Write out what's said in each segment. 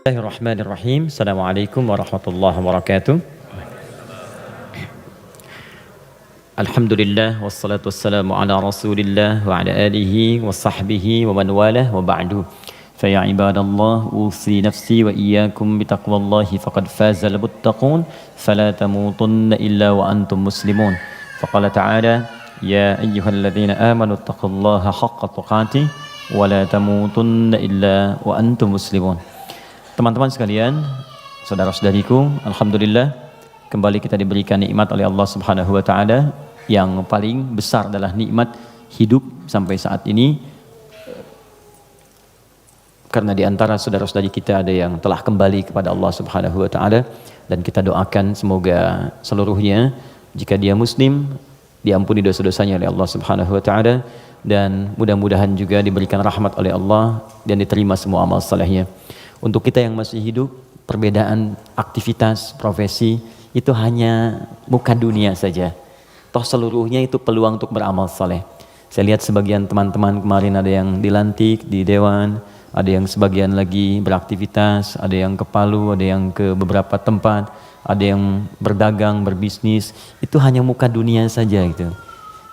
Bismillahirrahmanirrahim. Assalamualaikum warahmatullahi wabarakatuh. Alhamdulillah wassalatu wassalamu ala Rasulillah wa ala alihi wa sahbihi wa man walah wa ba'du. Fa ya ibadallah usi nafsi wa iyyakum bitaqwallahi faqad fazal muttaqun fala tamutunna illa wa antum muslimun. Faqala ta'ala ya ayyuhalladzina amanu taqullaha haqqa tuqatih wa la tamutunna illa wa antum muslimun. Teman-teman sekalian, saudara-saudariku, alhamdulillah kembali kita diberikan nikmat oleh Allah Subhanahu wa taala. Yang paling besar adalah nikmat hidup sampai saat ini. Karena di antara saudara-saudari kita ada yang telah kembali kepada Allah Subhanahu wa taala, dan kita doakan semoga seluruhnya jika dia muslim diampuni dosa-dosanya oleh Allah Subhanahu wa taala, dan mudah-mudahan juga diberikan rahmat oleh Allah dan diterima semua amal salehnya. Untuk kita yang masih hidup, perbedaan aktivitas, profesi itu hanya muka dunia saja. Toh seluruhnya itu peluang untuk beramal saleh. Saya lihat sebagian teman-teman kemarin ada yang dilantik di dewan, ada yang sebagian lagi beraktivitas, ada yang ke Palu, ada yang ke beberapa tempat, ada yang berdagang, berbisnis. Itu hanya muka dunia saja gitu.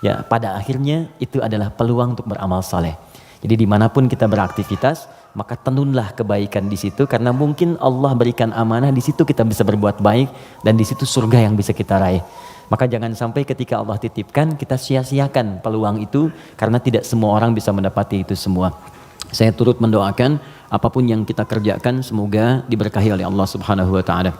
Ya, pada akhirnya itu adalah peluang untuk beramal saleh. Jadi dimanapun kita beraktivitas, maka tenunlah kebaikan di situ, karena mungkin Allah berikan amanah di situ kita bisa berbuat baik, dan di situ surga yang bisa kita raih. Maka jangan sampai ketika Allah titipkan kita sia-siakan peluang itu, karena tidak semua orang bisa mendapati itu semua. Saya turut mendoakan apapun yang kita kerjakan semoga diberkahi oleh Allah Subhanahu wa taala.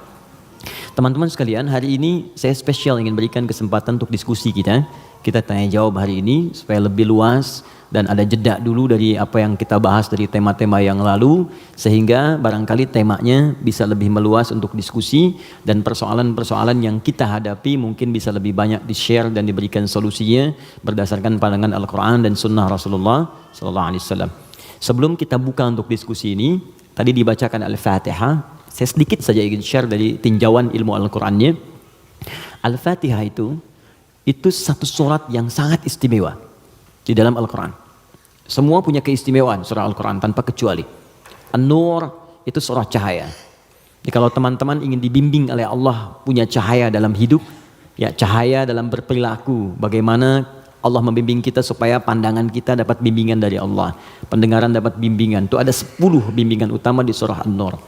Teman-teman sekalian, hari ini saya spesial ingin berikan kesempatan untuk diskusi kita. Kita tanya jawab hari ini supaya lebih luas dan ada jeda dulu dari apa yang kita bahas dari tema-tema yang lalu, sehingga barangkali temanya bisa lebih meluas untuk diskusi, dan persoalan-persoalan yang kita hadapi mungkin bisa lebih banyak di-share dan diberikan solusinya berdasarkan pandangan Al-Quran dan Sunnah Rasulullah SAW. Sebelum kita buka untuk diskusi ini, tadi dibacakan Al-Fatihah. Saya sedikit saja ingin share dari tinjauan ilmu Al-Qurannya. Al-Fatihah itu satu surat yang sangat istimewa di dalam Al-Quran. Semua punya keistimewaan surah Al-Quran tanpa kecuali. An-Nur itu surah cahaya. Jadi kalau teman-teman ingin dibimbing oleh Allah punya cahaya dalam hidup, ya cahaya dalam berperilaku, bagaimana Allah membimbing kita supaya pandangan kita dapat bimbingan dari Allah, pendengaran dapat bimbingan. Itu ada 10 bimbingan utama di surah An-Nur.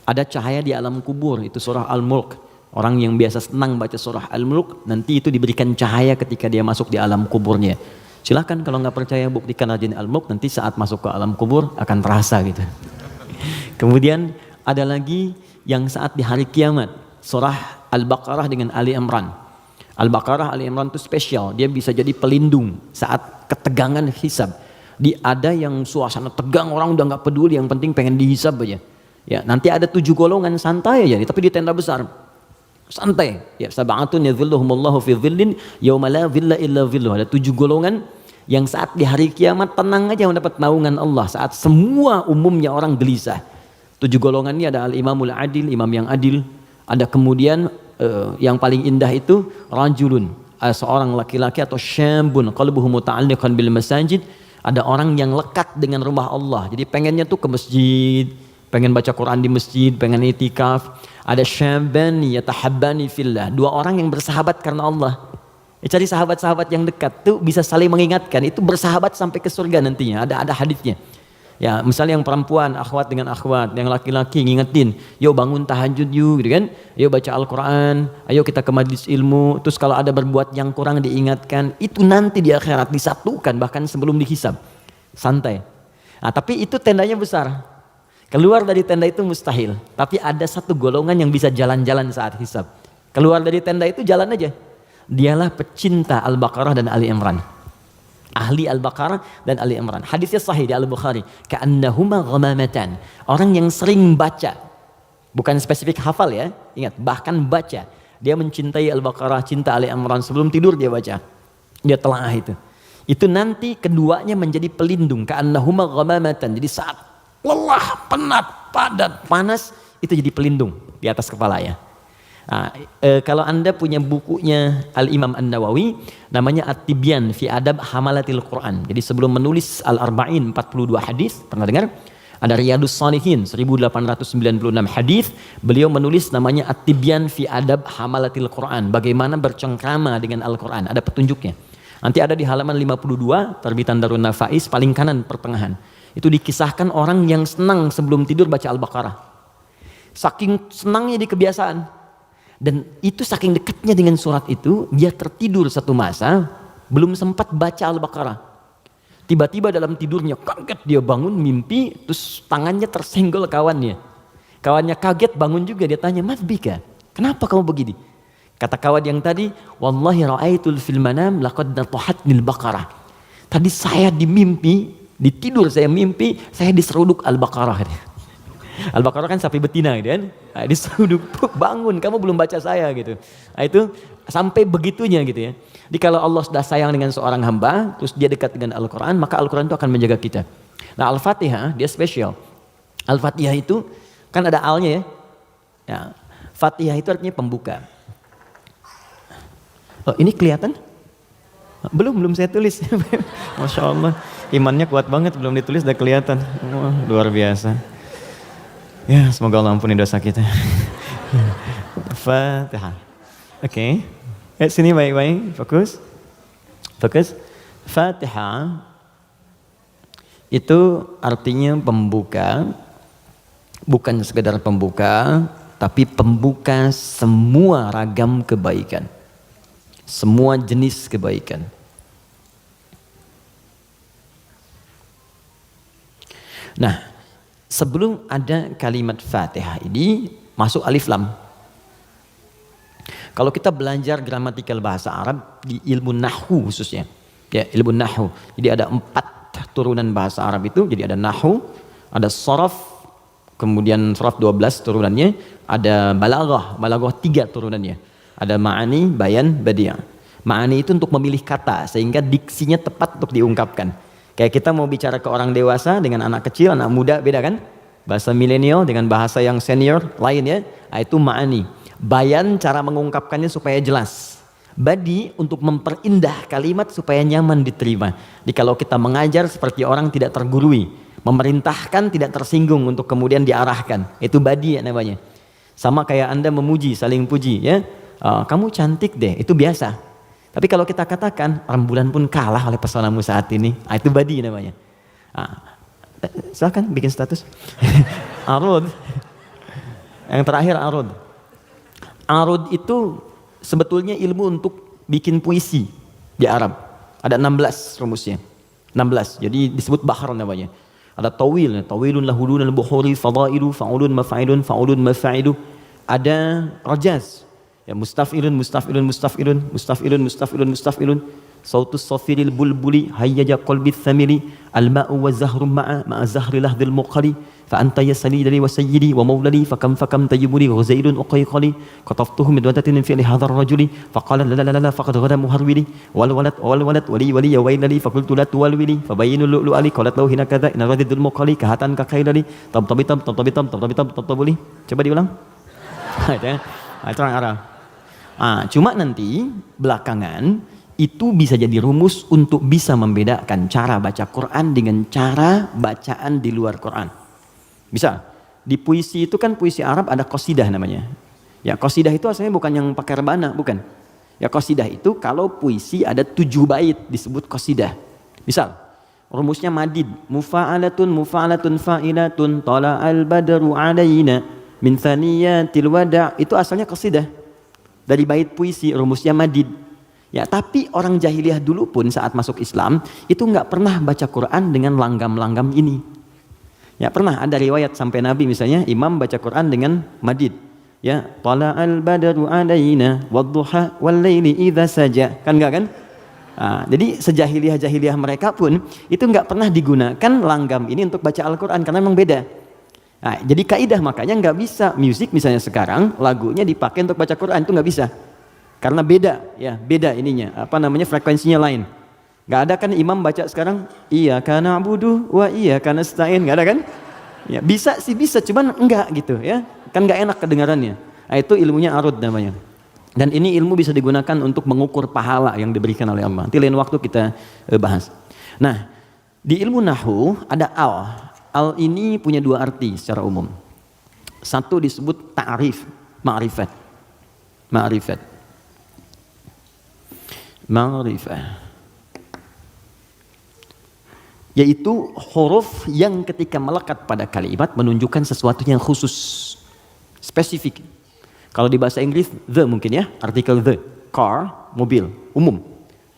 Ada cahaya di alam kubur, itu surah Al-Mulk. Orang yang biasa senang baca surah Al-Mulk, nanti itu diberikan cahaya ketika dia masuk di alam kuburnya. Silakan kalau nggak percaya buktikan rajin Al-Mulk, nanti saat masuk ke alam kubur akan terasa gitu. Kemudian ada lagi yang saat di hari kiamat, surah Al-Baqarah dengan Ali Imran. Al-Baqarah Ali Imran itu spesial, dia bisa jadi pelindung saat ketegangan hisab. Ada yang suasana tegang, orang udah nggak peduli, yang penting pengen dihisab aja. Ya, nanti ada 7 golongan santai aja, tapi di tenda besar. Santai. Ya, sab'atun yadhilluhumullahu fi dhillin yauma la dhilla illa dhilluh. Ada 7 golongan yang saat di hari kiamat tenang aja mendapat naungan Allah, saat semua umumnya orang gelisah. 7 golongan ini ada al-imamul adil, imam yang adil. Ada kemudian yang paling indah itu rajulun, seorang laki-laki, atau syambun qalbuhu muta'alliqan bil masajid. Ada orang yang lekat dengan rumah Allah. Jadi pengennya tuh ke masjid, pengen baca Quran di masjid, pengen itikaf. Ada syabani yatahabbani fillah, 2 orang yang bersahabat karena Allah. Cari sahabat-sahabat yang dekat tuh bisa saling mengingatkan, itu bersahabat sampai ke surga nantinya. Ada hadisnya. Ya, misalnya yang perempuan akhwat dengan akhwat, yang laki-laki ngingetin, yuk bangun tahajud yuk, gitu kan? Yuk baca Al-Quran, ayo kita ke majlis ilmu. Terus kalau ada berbuat yang kurang diingatkan, itu nanti di akhirat disatukan bahkan sebelum dihisab. Santai. Nah, tapi itu tendanya besar. Keluar dari tenda itu mustahil, tapi ada 1 golongan yang bisa jalan-jalan saat hisab. Keluar dari tenda itu jalan aja. Dialah pecinta Al-Baqarah dan Ali Imran. Ahli Al-Baqarah dan Ali Imran. Hadisnya sahih di Al-Bukhari. Ka'annahuma ghamamatan. Orang yang sering baca, bukan spesifik hafal ya, ingat, bahkan baca. Dia mencintai Al-Baqarah, cinta Ali Imran, sebelum tidur dia baca. Dia telaah itu. Itu nanti keduanya menjadi pelindung. Ka'annahuma ghamamatan. Jadi saat lelah, penat, padat, panas, itu jadi pelindung di atas kepala ya. Nah, kalau Anda punya bukunya Al-Imam An-Nawawi, namanya At-Tibyan fi Adab Hamalatil Quran. Jadi sebelum menulis Al-Arba'in 42 hadis, pernah dengar? Ada Riyadus Shalihin 1896 hadis, beliau menulis namanya At-Tibyan fi Adab Hamalatil Quran, bagaimana bercengkrama dengan Al-Quran, ada petunjuknya. Nanti ada di halaman 52 terbitan Darun Nafais paling kanan pertengahan. Itu dikisahkan orang yang senang sebelum tidur baca Al-Baqarah. Saking senangnya di kebiasaan. Dan itu saking dekatnya dengan surat itu, dia tertidur satu masa belum sempat baca Al-Baqarah. Tiba-tiba dalam tidurnya kaget, dia bangun mimpi, terus tangannya tersenggol kawannya. Kawannya kaget, bangun juga, dia tanya, "Mas Bika, kenapa kamu begini?" Kata kawan yang tadi, "Wallahi ra'aitul fil manam laqad natahatnil baqarah." Tadi saya di mimpi, di tidur saya mimpi, saya diseruduk Al-Baqarah. Al-Baqarah kan sapi betina gitu kan. Nah, diseruduk, bangun, kamu belum baca saya gitu. Nah, itu sampai begitunya gitu ya. Jadi kalau Allah sudah sayang dengan seorang hamba, terus dia dekat dengan Al-Quran, maka Al-Quran itu akan menjaga kita. Nah, Al-Fatihah dia spesial. Al-Fatihah itu kan ada alnya ya. Ya, Fatihah itu artinya pembuka. Oh, ini kelihatan? Belum saya tulis. Masya Allah, imannya kuat banget, belum ditulis udah kelihatan. Wah, luar biasa. Ya, semoga Allah ampuni dosa kita. Fatihah. Oke. Sini baik-baik, fokus. Fatihah itu artinya pembuka, bukan sekedar pembuka, tapi pembuka semua ragam kebaikan. Semua jenis kebaikan. Nah, sebelum ada kalimat Fatihah ini masuk alif lam. Kalau kita belajar gramatikal bahasa Arab di ilmu nahwu khususnya, ya ilmu nahwu. Jadi ada 4 turunan bahasa Arab itu. Jadi ada nahwu, ada sharaf, kemudian sharaf 12 turunannya, ada balaghah 3 turunannya. Ada ma'ani, bayan, badi'. Ma'ani itu untuk memilih kata sehingga diksinya tepat untuk diungkapkan. Kayak kita mau bicara ke orang dewasa dengan anak kecil, anak muda beda kan? Bahasa milenial dengan bahasa yang senior lain ya. Nah, itu ma'ani. Bayan cara mengungkapkannya supaya jelas. Badi untuk memperindah kalimat supaya nyaman diterima. Jadi kalau kita mengajar seperti orang tidak tergurui, memerintahkan tidak tersinggung untuk kemudian diarahkan. Itu badi ya namanya. Sama kayak Anda memuji, saling puji ya. Kamu cantik deh, itu biasa. Tapi kalau kita katakan rembulan pun kalah oleh pesonamu saat ini, itu badi namanya. Silakan bikin status. Arud. Yang terakhir arud. Arud itu sebetulnya ilmu untuk bikin puisi di Arab. Ada 16 rumusnya. 16. Jadi disebut bahar namanya. Ada tawil, tawilun lahudun al-buhuri fadailu fa'ulun mafa'ilun fa'ulun mafa'ilu. Ada rajaz. Ya mustaf'ilun mustaf'ilun mustaf'ilun mustaf'ilun mustaf'ilun mustaf'ilun. Sautus safiril bulbuli hayyaja qalbi thamili al-ma'u wa zahrum ma'a zahri lahdil muqali fa anta yasali dari wa sayyidi wa maulali fa kam tayyibuli wa zaidun uqayqali qataftuhu min wadatin fi hadhar rajuli fa qala la la la faqad ghada muharwili wal walad wali ya wailali fa qultu la tuwalwili fa bayyinu lu'lu ali qalat lahu hina kadza in radidul muqali kahatan ka khailali tabtabitam tabtabuli. Coba diulang. Itu orang Arab. Cuma nanti belakangan itu bisa jadi rumus untuk bisa membedakan cara baca Quran dengan cara bacaan di luar Quran. Bisa. Di puisi itu kan puisi Arab ada qasidah namanya. Ya qasidah itu asalnya bukan yang pakai rebana, bukan. Ya qasidah itu kalau puisi ada 7 bait disebut qasidah. Misal, rumusnya madid, mufa'alatun fa'ilatun tala'al badru 'alaina min thaniyatil wada', itu asalnya qasidah. Dari bait puisi rumusnya madid. Ya, tapi orang jahiliyah dulu pun saat masuk Islam itu nggak pernah baca Quran dengan langgam-langgam ini. Ya pernah ada riwayat sampai Nabi misalnya imam baca Quran dengan madid. Ya, tala'al badru 'alaina wadduha wal laili idza saja. Kan enggak kan? Jadi sejahiliyah-jahiliyah mereka pun itu nggak pernah digunakan langgam ini untuk baca Al-Quran karena memang beda. Jadi kaidah makanya nggak bisa musik misalnya sekarang lagunya dipakai untuk baca Quran, itu nggak bisa. Karena beda ininya, frekuensinya lain. Gak ada kan imam baca sekarang, iyyaka na'budu wa iyyaka nasta'in, gak ada kan? Ya, bisa sih bisa, cuman enggak gitu ya. Kan gak enak kedengarannya. Itu ilmunya arud namanya. Dan ini ilmu bisa digunakan untuk mengukur pahala yang diberikan oleh Allah. Nanti lain waktu kita bahas. Nah, di ilmu nahwu ada al. Al ini punya dua arti secara umum. Satu disebut ta'rif, ma'rifat. Ma'rifat. Ma'rifat. Yaitu huruf yang ketika melekat pada kalimat menunjukkan sesuatu yang khusus, spesifik. Kalau di bahasa Inggris, the mungkin ya, artikel the. Car, mobil, umum.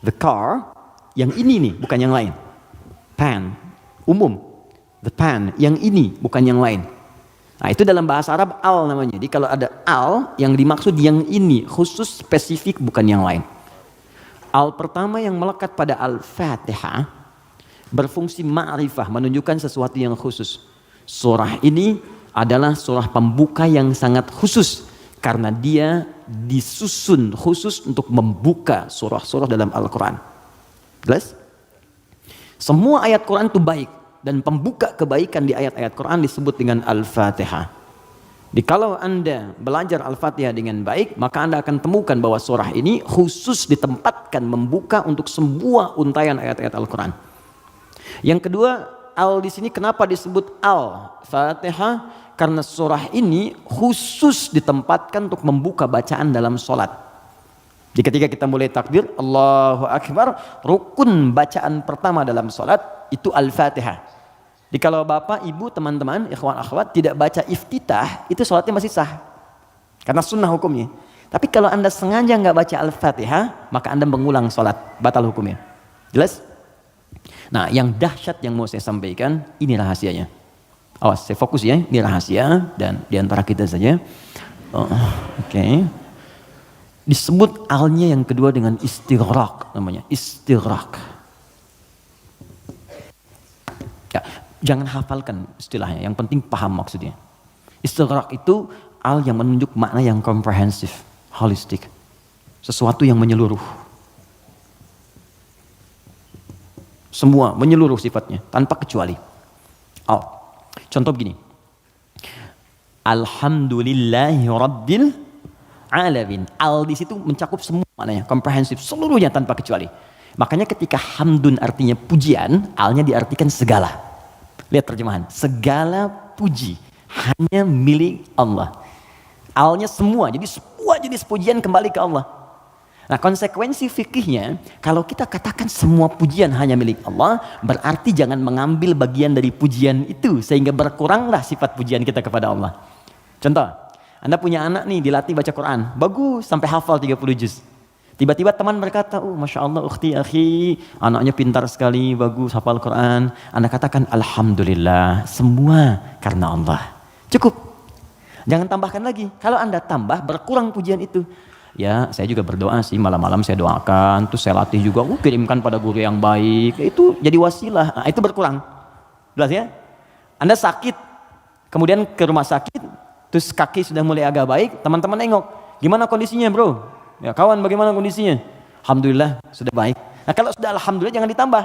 The car, yang ini nih, bukan yang lain. Pen, umum. The pen, yang ini, bukan yang lain. Nah itu dalam bahasa Arab al namanya. Jadi kalau ada al, yang dimaksud yang ini, khusus, spesifik, bukan yang lain. Al pertama yang melekat pada Al-Fatihah, berfungsi ma'rifah, menunjukkan sesuatu yang khusus. Surah ini adalah surah pembuka yang sangat khusus, karena dia disusun khusus untuk membuka surah-surah dalam Al-Quran. Jelas? Semua ayat Quran itu baik, dan pembuka kebaikan di ayat-ayat Quran disebut dengan Al-Fatihah. Jadi kalau Anda belajar Al-Fatihah dengan baik, maka Anda akan temukan bahwa surah ini khusus ditempatkan membuka untuk semua untayan ayat-ayat Al-Quran. Yang kedua, al di sini kenapa disebut Al-Fatihah? Karena surah ini khusus ditempatkan untuk membuka bacaan dalam sholat. Jadi ketika kita mulai takbir, Allahu Akbar, rukun bacaan pertama dalam sholat itu Al-Fatihah. Jadi kalau bapak, ibu, teman-teman, ikhwan, akhwat tidak baca iftitah, itu sholatnya masih sah. Karena sunnah hukumnya. Tapi kalau Anda sengaja nggak baca Al-Fatihah, maka Anda mengulang sholat, batal hukumnya. Jelas? Nah, yang dahsyat yang mau saya sampaikan, ini rahasianya. Awas, saya fokus ya, ini rahasia dan diantara kita saja. Oke. Disebut alnya yang kedua dengan istighraq namanya, istighraq. Ya, jangan hafalkan istilahnya, yang penting paham maksudnya. Istighraq itu al yang menunjuk makna yang komprehensif, holistik. Sesuatu yang menyeluruh. Semua menyeluruh sifatnya, tanpa kecuali. Al. Contoh begini. Alhamdulillahi Rabbil Alamin. Al di situ mencakup semua maknanya, komprehensif, seluruhnya tanpa kecuali. Makanya ketika hamdun artinya pujian, alnya diartikan segala. Lihat terjemahan, segala puji hanya milik Allah. Alnya semua, jadi semua jenis pujian kembali ke Allah. Nah konsekuensi fikihnya, kalau kita katakan semua pujian hanya milik Allah, berarti jangan mengambil bagian dari pujian itu, sehingga berkuranglah sifat pujian kita kepada Allah. Contoh, Anda punya anak nih, dilatih baca Quran, bagus sampai hafal 30 juz. Tiba-tiba teman berkata, oh Masya Allah ukhti, akhi, anaknya pintar sekali, bagus hafal Quran. Anda katakan, Alhamdulillah, semua karena Allah. Cukup. Jangan tambahkan lagi. Kalau Anda tambah, berkurang pujian itu. Ya, saya juga berdoa sih, malam-malam saya doakan, terus saya latih juga, kirimkan pada guru yang baik, itu jadi wasilah, nah, itu berkurang. Jelas ya? Anda sakit, kemudian ke rumah sakit, terus kaki sudah mulai agak baik, teman-teman nengok, gimana kondisinya bro? Ya kawan, bagaimana kondisinya? Alhamdulillah, sudah baik. Nah kalau sudah Alhamdulillah jangan ditambah.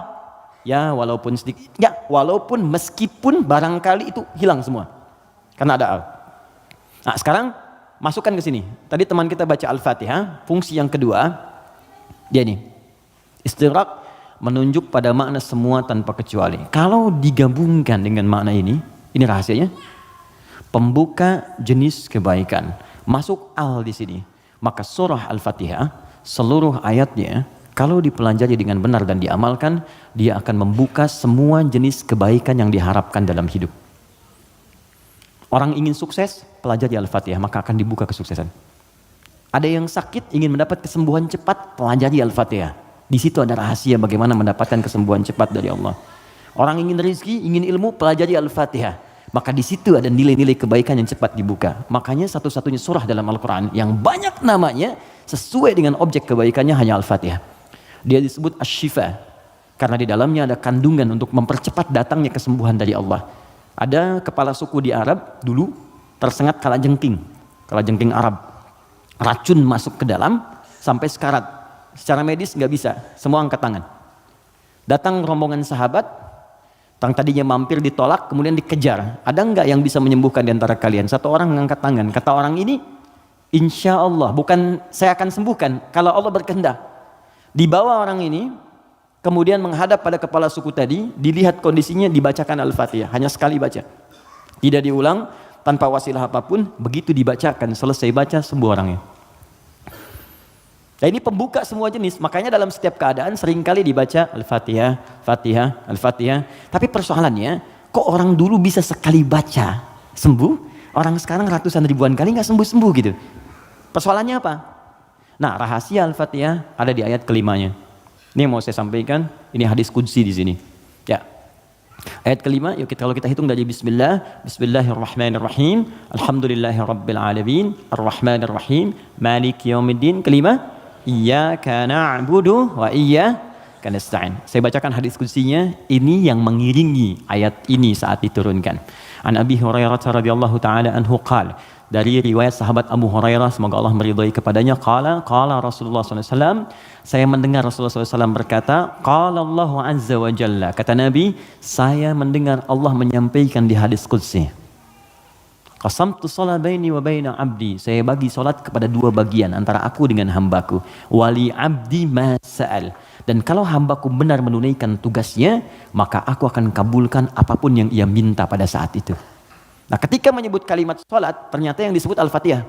Ya walaupun sedikit, ya walaupun meskipun barangkali itu hilang semua. Karena ada al. Nah sekarang, masukkan ke sini. Tadi teman kita baca Al-Fatihah, fungsi yang kedua, dia nih. Istighraq menunjuk pada makna semua tanpa kecuali. Kalau digabungkan dengan makna ini rahasianya. Pembuka jenis kebaikan. Masuk al di sini. Maka surah Al-Fatihah, seluruh ayatnya, kalau dipelajari dengan benar dan diamalkan, dia akan membuka semua jenis kebaikan yang diharapkan dalam hidup. Orang ingin sukses, pelajari Al-Fatihah, maka akan dibuka kesuksesan. Ada yang sakit, ingin mendapat kesembuhan cepat, pelajari Al-Fatihah. Di situ ada rahasia bagaimana mendapatkan kesembuhan cepat dari Allah. Orang ingin rezeki, ingin ilmu, pelajari Al-Fatihah. Maka di situ ada nilai-nilai kebaikan yang cepat dibuka. Makanya satu-satunya surah dalam Al-Quran yang banyak namanya sesuai dengan objek kebaikannya hanya Al-Fatihah. Dia disebut Asy-Syifa karena di dalamnya ada kandungan untuk mempercepat datangnya kesembuhan dari Allah. Ada kepala suku di Arab dulu tersengat kalajengking Arab. Racun masuk ke dalam sampai sekarat. Secara medis nggak bisa, semua angkat tangan. Datang rombongan sahabat, yang tadinya mampir ditolak, kemudian dikejar. Ada nggak yang bisa menyembuhkan di antara kalian? Satu orang mengangkat tangan. Kata orang ini, insya Allah, bukan saya akan sembuhkan kalau Allah berkehendak. Dibawa orang ini kemudian menghadap pada kepala suku tadi, dilihat kondisinya, dibacakan Al-Fatihah, hanya sekali baca, tidak diulang, tanpa wasilah apapun, begitu dibacakan, selesai baca, sembuh orangnya. Nah, ini pembuka semua jenis, makanya dalam setiap keadaan seringkali dibaca Al-Fatihah, Fatihah, Al-Fatihah. Tapi persoalannya, kok orang dulu bisa sekali baca sembuh, orang sekarang ratusan ribuan kali nggak sembuh-sembuh gitu. Persoalannya apa? Nah, rahasia Al-Fatihah ada di ayat kelimanya. Ini yang mau saya sampaikan, ini hadis qudsi di sini. Ya. Ayat kelima, yuk kalau kita hitung dari Bismillah, Bismillahirrahmanirrahim, Alhamdulillahirabbil alamin, Arrahmanirrahim, Maliki yaumiddin. Kelima, Iyyaka na'budu wa iyyaka nasta'in. Saya bacakan hadis qudsinya, ini yang mengiringi ayat ini saat diturunkan. An Abi Hurairah radhiyallahu taala anhu qala, dari riwayat sahabat Abu Hurairah, semoga Allah meridhai kepadanya, qala Rasulullah SAW, saya mendengar Rasulullah SAW berkata, qala Allah azza wa jalla, kata Nabi, saya mendengar Allah menyampaikan di hadis qudsi, qasamtu shalah baini wa baina abdi, saya bagi salat kepada dua bagian antara aku dengan hambaku, wali abdi ma sa'al, dan kalau hambaku benar menunaikan tugasnya, maka aku akan kabulkan apapun yang ia minta pada saat itu. Nah, ketika menyebut kalimat salat, ternyata yang disebut Al-Fatihah.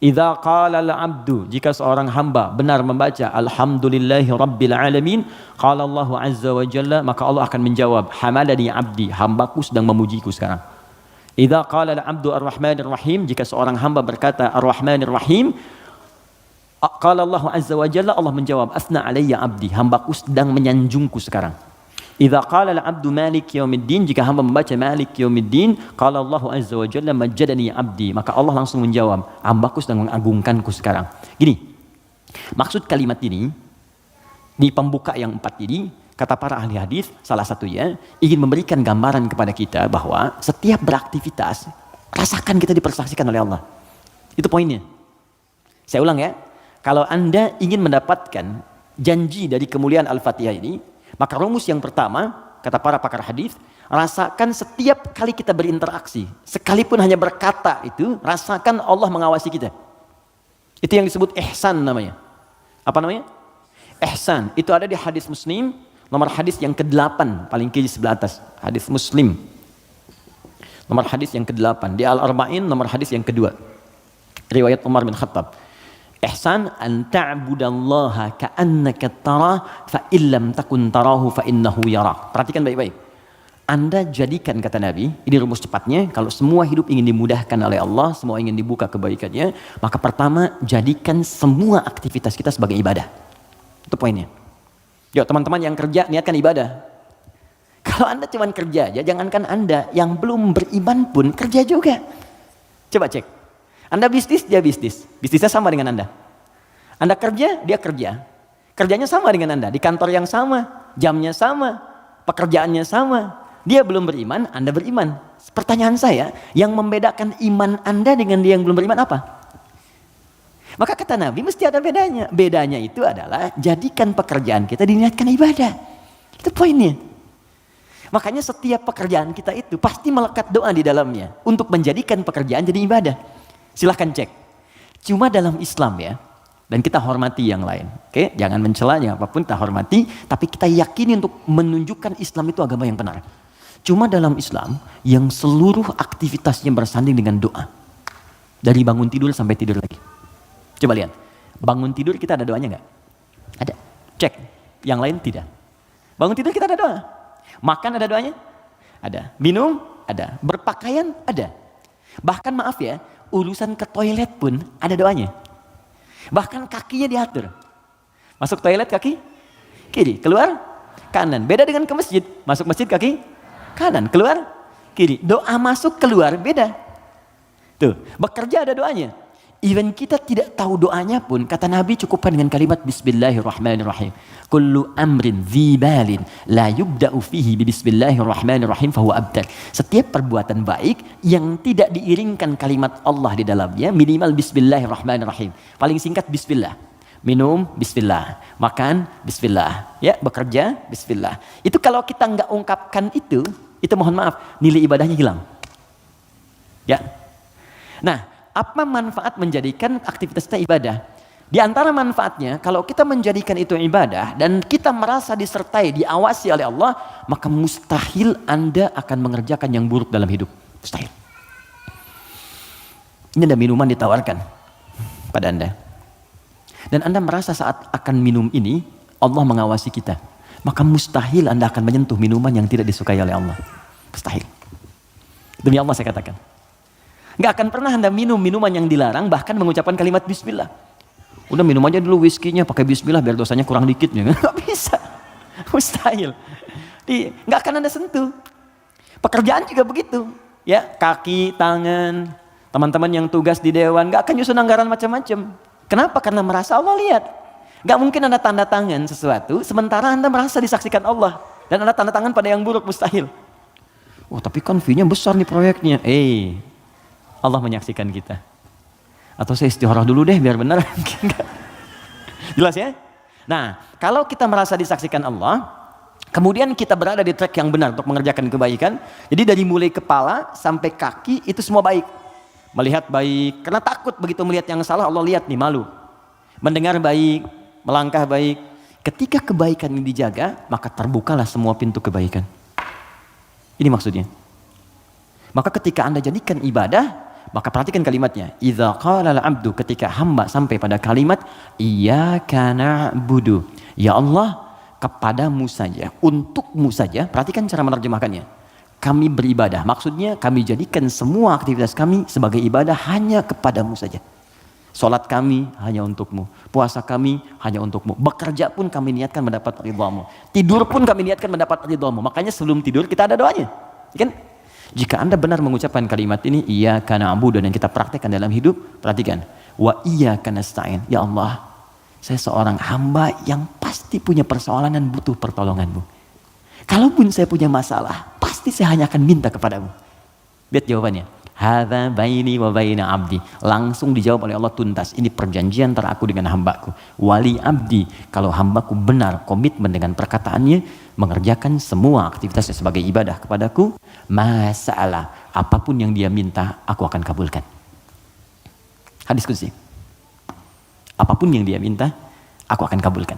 Idza qala al-'abdu, jika seorang hamba benar membaca alhamdulillahi rabbil alamin, qala Allahu azza wa jalla, maka Allah akan menjawab, hamadani 'abdi, hambaku sedang memujiku sekarang. Idza qala al-'abdu ar-rahmanir rahim, jika seorang hamba berkata ar-rahmanir rahim, qala Allahu azza wa jalla, Allah menjawab, asna alayya 'abdi, hambaku sedang menyanjungku sekarang. Idza qala al-'abdu maliki yaumiddin, jika hamba membaca maliki yaumiddin, qala Allahu azza wa jalla majjadani 'abdi, maka Allah langsung menjawab, hambaku sedang mengagungkanku sekarang. Gini, maksud kalimat ini di pembuka yang 4 ini, kata para ahli hadis, salah satunya ingin memberikan gambaran kepada kita bahwa setiap beraktivitas rasakan kita dipersaksikan oleh Allah. Itu poinnya. Saya ulang ya. Kalau Anda ingin mendapatkan janji dari kemuliaan Al-Fatihah ini, maka rumus yang pertama, kata para pakar hadis, rasakan setiap kali kita berinteraksi, sekalipun hanya berkata itu, rasakan Allah mengawasi kita. Itu yang disebut ihsan namanya. Apa namanya? Ihsan. Itu ada di hadis Muslim, nomor hadis yang ke-8, paling kiri sebelah atas. Hadis Muslim. Nomor hadis yang ke-8. Di Al-Arba'in, nomor hadis yang kedua. Riwayat Umar bin Khattab. Ihsan an ta'budallaha ka'annaka tarah fa illam takun tarahu fa innahu yarak. Perhatikan baik-baik. Anda jadikan, kata Nabi, ini rumus cepatnya, kalau semua hidup ingin dimudahkan oleh Allah, semua ingin dibuka kebaikannya, maka pertama jadikan semua aktivitas kita sebagai ibadah. Itu poinnya. Yuk teman-teman yang kerja, niatkan ibadah. Kalau Anda cuma kerja aja, jangankan Anda yang belum beriman pun kerja juga. Coba cek. Anda bisnis, dia bisnis. Bisnisnya sama dengan Anda. Anda kerja, dia kerja. Kerjanya sama dengan Anda. Di kantor yang sama, jamnya sama, pekerjaannya sama. Dia belum beriman, Anda beriman. Pertanyaan saya, yang membedakan iman Anda dengan dia yang belum beriman apa? Maka kata Nabi, mesti ada bedanya. Bedanya itu adalah, jadikan pekerjaan kita diniatkan ibadah. Itu poinnya. Makanya setiap pekerjaan kita itu pasti melekat doa di dalamnya. Untuk menjadikan pekerjaan jadi ibadah. Silahkan cek. Cuma dalam Islam ya, dan kita hormati yang lain. Oke, jangan mencelanya apapun, kita hormati, tapi kita yakini untuk menunjukkan Islam itu agama yang benar. Cuma dalam Islam yang seluruh aktivitasnya bersanding dengan doa. Dari bangun tidur sampai tidur lagi. Coba lihat. Bangun tidur kita ada doanya enggak? Ada. Cek. Yang lain tidak. Bangun tidur kita ada doa. Makan ada doanya? Ada. Minum? Ada. Berpakaian? Ada. Bahkan maaf ya, urusan ke toilet pun ada doanya. Bahkan kakinya diatur. Masuk toilet kaki kiri, keluar kanan. Beda dengan ke masjid. Masuk masjid kaki kanan, keluar kiri. Doa masuk keluar beda. Tuh, bekerja ada doanya. Even kita tidak tahu doanya pun, kata Nabi cukupkan dengan kalimat Bismillahirrahmanirrahim. Kullu amrin dzibalin la yubda'u fihi bi Bismillahirrahmanirrahim fahuwa abtar. Setiap perbuatan baik yang tidak diiringkan kalimat Allah di dalamnya, minimal Bismillahirrahmanirrahim. Paling singkat Bismillah. Minum Bismillah, makan Bismillah, ya bekerja Bismillah. Itu kalau kita nggak ungkapkan itu mohon maaf, nilai ibadahnya hilang. Ya. Nah, apa manfaat menjadikan aktivitas kita ibadah? Di antara manfaatnya, kalau kita menjadikan itu ibadah dan kita merasa disertai, diawasi oleh Allah, maka mustahil Anda akan mengerjakan yang buruk dalam hidup. Mustahil. Ini ada minuman ditawarkan pada Anda. Dan Anda merasa saat akan minum ini, Allah mengawasi kita. Maka mustahil Anda akan menyentuh minuman yang tidak disukai oleh Allah. Mustahil. Demi Allah saya katakan. Nggak akan pernah Anda minum minuman yang dilarang, bahkan mengucapkan kalimat bismillah. Udah minum aja dulu whiskinya pakai bismillah biar dosanya kurang dikit. Nggak bisa. Mustahil. Nggak akan Anda sentuh. Pekerjaan juga begitu. Ya, kaki, tangan, teman-teman yang tugas di dewan nggak akan nyusun anggaran macam-macam. Kenapa? Karena merasa Allah lihat. Nggak mungkin Anda tanda tangan sesuatu sementara Anda merasa disaksikan Allah dan Anda tanda tangan pada yang buruk, mustahil. Oh, tapi kan fee-nya besar nih proyeknya. Allah menyaksikan kita. Atau saya istikharah dulu deh biar benar. Jelas ya? Nah, kalau kita merasa disaksikan Allah, kemudian kita berada di track yang benar untuk mengerjakan kebaikan. Jadi dari mulai kepala sampai kaki itu semua baik. Melihat baik, karena takut begitu melihat yang salah Allah lihat nih, malu. Mendengar baik, melangkah baik. Ketika kebaikan ini dijaga, maka terbukalah semua pintu kebaikan. Ini maksudnya. Maka ketika Anda jadikan ibadah, maka perhatikan kalimatnya. Idza qala al-'abdu, ketika hamba sampai pada kalimat iyyaka na'budu. Ya Allah, kepadamu saja, untukmu saja. Perhatikan cara menerjemahkannya. Kami beribadah. Maksudnya kami jadikan semua aktivitas kami sebagai ibadah hanya kepadamu saja. Salat kami hanya untukmu. Puasa kami hanya untukmu. Bekerja pun kami niatkan mendapat ridhamu. Tidur pun kami niatkan mendapat ridhamu. Makanya sebelum tidur kita ada doanya. Kan? Jika Anda benar mengucapkan kalimat ini, iyyaka na'budu, dan kita praktekkan dalam hidup, perhatikan. Wa iyyaka nasta'in. Ya Allah, saya seorang hamba yang pasti punya persoalan dan butuh pertolonganmu. Kalaupun saya punya masalah, pasti saya hanya akan minta kepadamu. Lihat jawabannya. Hadza baini wa baina abdi. Langsung dijawab oleh Allah tuntas. Ini perjanjian antara aku dengan hambaku. Wali abdi. Kalau hambaku benar komitmen dengan perkataannya, mengerjakan semua aktivitasnya sebagai ibadah kepadaku, masalah apapun yang dia minta, aku akan kabulkan. Hadis qudsi. Apapun yang dia minta, aku akan kabulkan.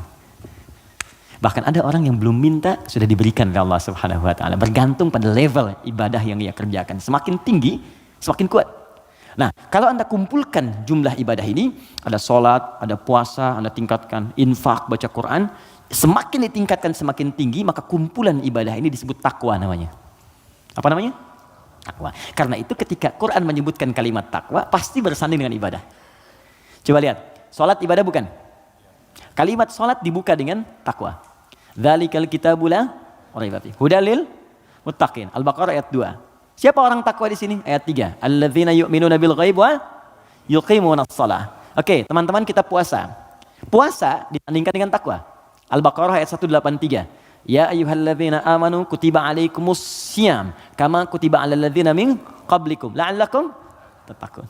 Bahkan ada orang yang belum minta sudah diberikan oleh Allah Subhanahu wa taala, bergantung pada level ibadah yang ia kerjakan. Semakin tinggi, semakin kuat. Nah, kalau Anda kumpulkan jumlah ibadah ini, ada sholat, ada puasa, Anda tingkatkan, infak, baca Quran, semakin ditingkatkan semakin tinggi, maka kumpulan ibadah ini disebut takwa namanya. Apa namanya? Takwa. Karena itu ketika Quran menyebutkan kalimat takwa, pasti bersanding dengan ibadah. Coba lihat, sholat ibadah bukan? Kalimat sholat dibuka dengan takwa. Dzalikal kitabu la raiba fihi hudal lil muttaqin. Al-Baqarah ayat 2. Siapa orang takwa di sini? Ayat 3. Alladzina yu'minuna bil ghaib wa yuqimunas shalah. Oke, teman-teman, kita puasa. Puasa disandingkan dengan takwa. Al-Baqarah ayat 183. Ya ayyuhalladzina amanu kutiba alaikumus syiyam kama kutiba alal ladzina min qablikum la'allakum tattaqun.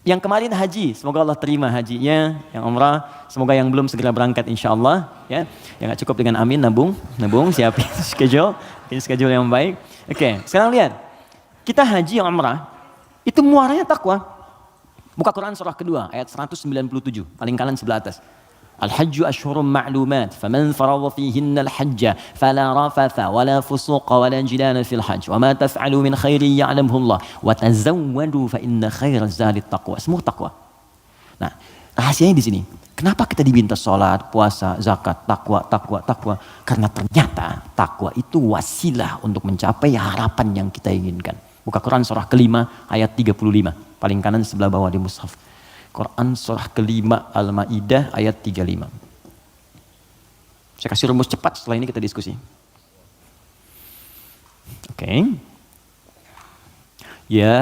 Yang kemarin haji, semoga Allah terima hajinya. Yang umrah, semoga yang belum segera berangkat insyaallah, ya. Yang nggak cukup dengan amin, nabung, siapin schedule yang baik. Oke, sekarang lihat. Kita haji yang umrah, itu muaranya takwa. Buka Quran surah kedua, ayat 197, paling kanan sebelah atas. Al-hajju ashhurum ma'lumat, faman faradha fihinna al-hajja fala rafatha wala fusuqa wala jidala fil hajj wa ma taf'alu min khairin ya'lamhu Allah wa tazawwadu fa inna khairaz zadi taqwa. Semua takwa. Nah, rahasianya di sini. Kenapa kita diminta salat, puasa, zakat, takwa? Karena ternyata takwa itu wasilah untuk mencapai harapan yang kita inginkan. Buka Quran surah kelima ayat 35, paling kanan sebelah bawah di mushaf. Quran surah kelima Al-Maidah ayat 35. Saya kasih rumus cepat, setelah ini kita diskusi. Oke. Ya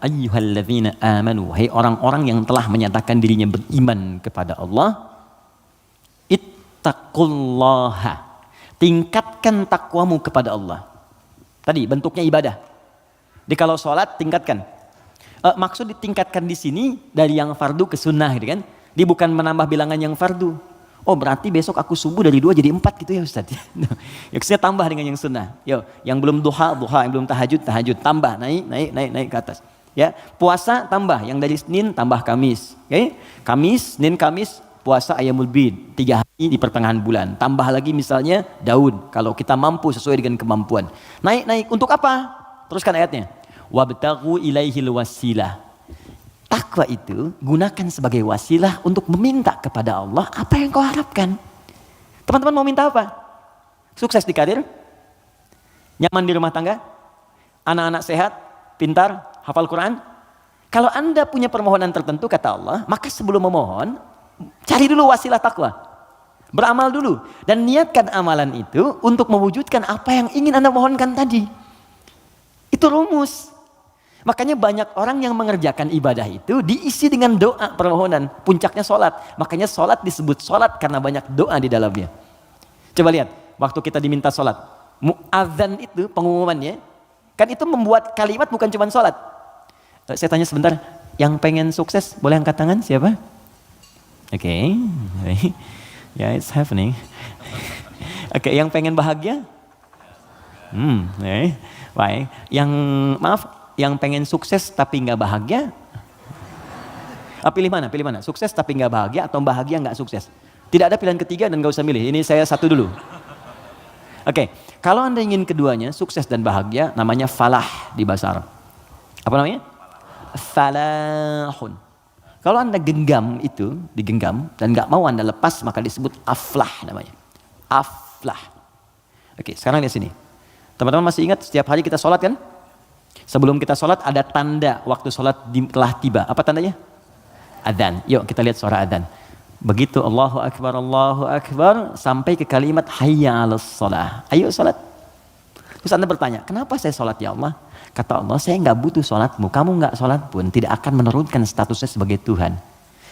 ayyuhalladzina amanu, hai orang-orang yang telah menyatakan dirinya beriman kepada Allah, ittaqullaha, tingkatkan takwamu kepada Allah. Tadi bentuknya ibadah. Jadi kalau sholat tingkatkan. Maksud ditingkatkan di sini dari yang fardu ke sunnah, gitu kan? Dia bukan menambah bilangan yang fardu. Oh, berarti besok aku subuh dari 2 jadi 4 gitu ya Ustaz. Ya, saya tambah dengan yang sunnah. Yo, yang belum duha, yang belum tahajud, tambah, naik ke atas. Ya, puasa tambah, yang dari Senin tambah Kamis. Okay? Kamis, Senin, Kamis, puasa Ayyamul Bid, 3 hari di pertengahan bulan. Tambah lagi misalnya daun, kalau kita mampu sesuai dengan kemampuan. Naik, untuk apa? Teruskan ayatnya. Wabtaghu ilaihil wasilah. Takwa itu gunakan sebagai wasilah untuk meminta kepada Allah apa yang kau harapkan. Teman-teman mau minta apa? Sukses di karir? Nyaman di rumah tangga? Anak-anak sehat? Pintar? Hafal Quran? Kalau Anda punya permohonan tertentu kata Allah, maka sebelum memohon, cari dulu wasilah takwa. Beramal dulu. Dan niatkan amalan itu untuk mewujudkan apa yang ingin Anda mohonkan tadi. Itu rumus. Makanya banyak orang yang mengerjakan ibadah itu diisi dengan doa permohonan. Puncaknya sholat. Makanya sholat disebut sholat karena banyak doa di dalamnya. Coba lihat, waktu kita diminta sholat. Mu'adzan itu pengumumannya, kan itu membuat kalimat bukan cuma sholat. Saya tanya sebentar, yang pengen sukses boleh angkat tangan siapa? Oke. Ya, it's happening. Oke, yang pengen bahagia? Baik. Yang pengen sukses tapi nggak bahagia? Pilih mana? Sukses tapi nggak bahagia atau bahagia nggak sukses? Tidak ada pilihan ketiga dan nggak usah milih. Ini saya satu dulu. Oke, kalau Anda ingin keduanya, sukses dan bahagia, namanya falah di bahasa Arab. Apa namanya? Falahun. Kalau Anda genggam itu, digenggam, dan nggak mau Anda lepas, maka disebut aflah namanya. Aflah. Oke, sekarang lihat sini. Teman-teman masih ingat setiap hari kita sholat kan? Sebelum kita sholat ada tanda waktu sholat telah tiba. Apa tandanya? Adzan. Yuk kita lihat suara adzan. Begitu Allahu Akbar sampai ke kalimat hayya 'alas shalah. Ayo sholat. Terus Anda bertanya, kenapa saya sholat ya Allah? Kata Allah, saya nggak butuh sholatmu. Kamu nggak sholat pun tidak akan menurunkan statusnya sebagai Tuhan.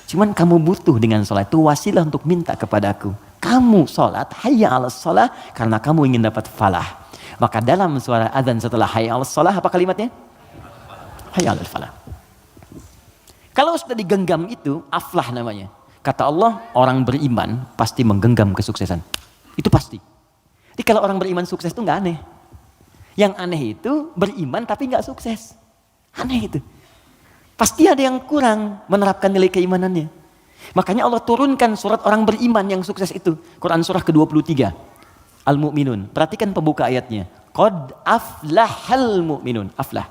Cuman kamu butuh dengan sholat itu wasilah untuk minta kepadaku. Kamu sholat hayya 'alas shalah karena kamu ingin dapat falah. Maka dalam suara adzan setelah hayya 'alas shalah apa kalimatnya? Hayya 'alal falah. Kalau sudah digenggam itu aflah namanya. Kata Allah, orang beriman pasti menggenggam kesuksesan. Itu pasti. Jadi kalau orang beriman sukses itu nggak aneh. Yang aneh itu beriman tapi nggak sukses. Aneh itu. Pasti ada yang kurang menerapkan nilai keimanannya. Makanya Allah turunkan surat orang beriman yang sukses itu. Quran surah ke-23. Al-Mu'minun. Perhatikan pembuka ayatnya. Qad aflahal mu'minun. Aflah.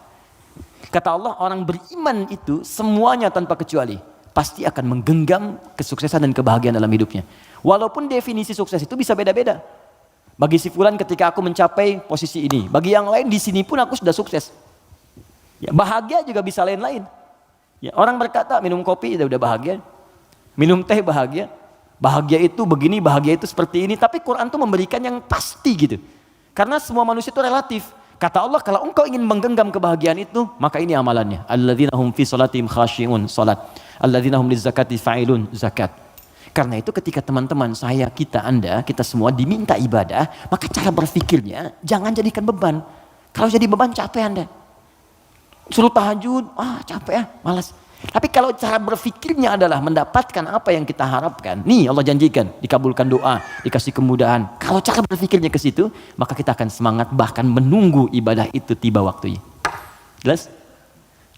Kata Allah, orang beriman itu semuanya tanpa kecuali pasti akan menggenggam kesuksesan dan kebahagiaan dalam hidupnya. Walaupun definisi sukses itu bisa beda-beda. Bagi si fulan ketika aku mencapai posisi ini, bagi yang lain di sini pun aku sudah sukses. Ya, bahagia juga bisa lain-lain. Ya, orang berkata minum kopi udah bahagia, minum teh bahagia, bahagia itu begini, bahagia itu seperti ini. Tapi Quran tuh memberikan yang pasti gitu. Karena semua manusia itu relatif. Kata Allah, kalau engkau ingin menggenggam kebahagiaan itu, maka ini amalannya. Alladzina hum fi salatihim khashi'un, salat. Alladzina hum lizakati fa'ilun, zakat. Karena itu ketika teman-teman saya, Anda, kita semua diminta ibadah, maka cara berpikirnya jangan jadikan beban. Kalau jadi beban capek Anda. Suruh tahajud, capek ya, malas. Tapi kalau cara berpikirnya adalah mendapatkan apa yang kita harapkan, nih Allah janjikan, dikabulkan doa, dikasih kemudahan. Kalau cara berpikirnya ke situ, maka kita akan semangat bahkan menunggu ibadah itu tiba waktunya. Jelas?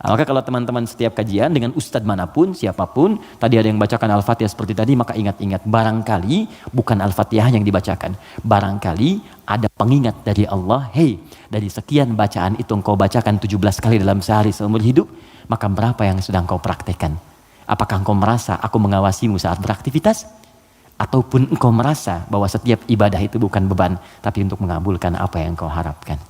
Nah, maka kalau teman-teman setiap kajian dengan ustadz manapun, siapapun, tadi ada yang bacakan Al-Fatihah seperti tadi, maka ingat-ingat, barangkali bukan Al-Fatihah yang dibacakan. Barangkali ada pengingat dari Allah, hey, dari sekian bacaan itu engkau bacakan 17 kali dalam sehari seumur hidup, maka berapa yang sudah engkau praktekkan? Apakah engkau merasa aku mengawasimu saat beraktivitas? Ataupun engkau merasa bahwa setiap ibadah itu bukan beban, tapi untuk mengabulkan apa yang engkau harapkan?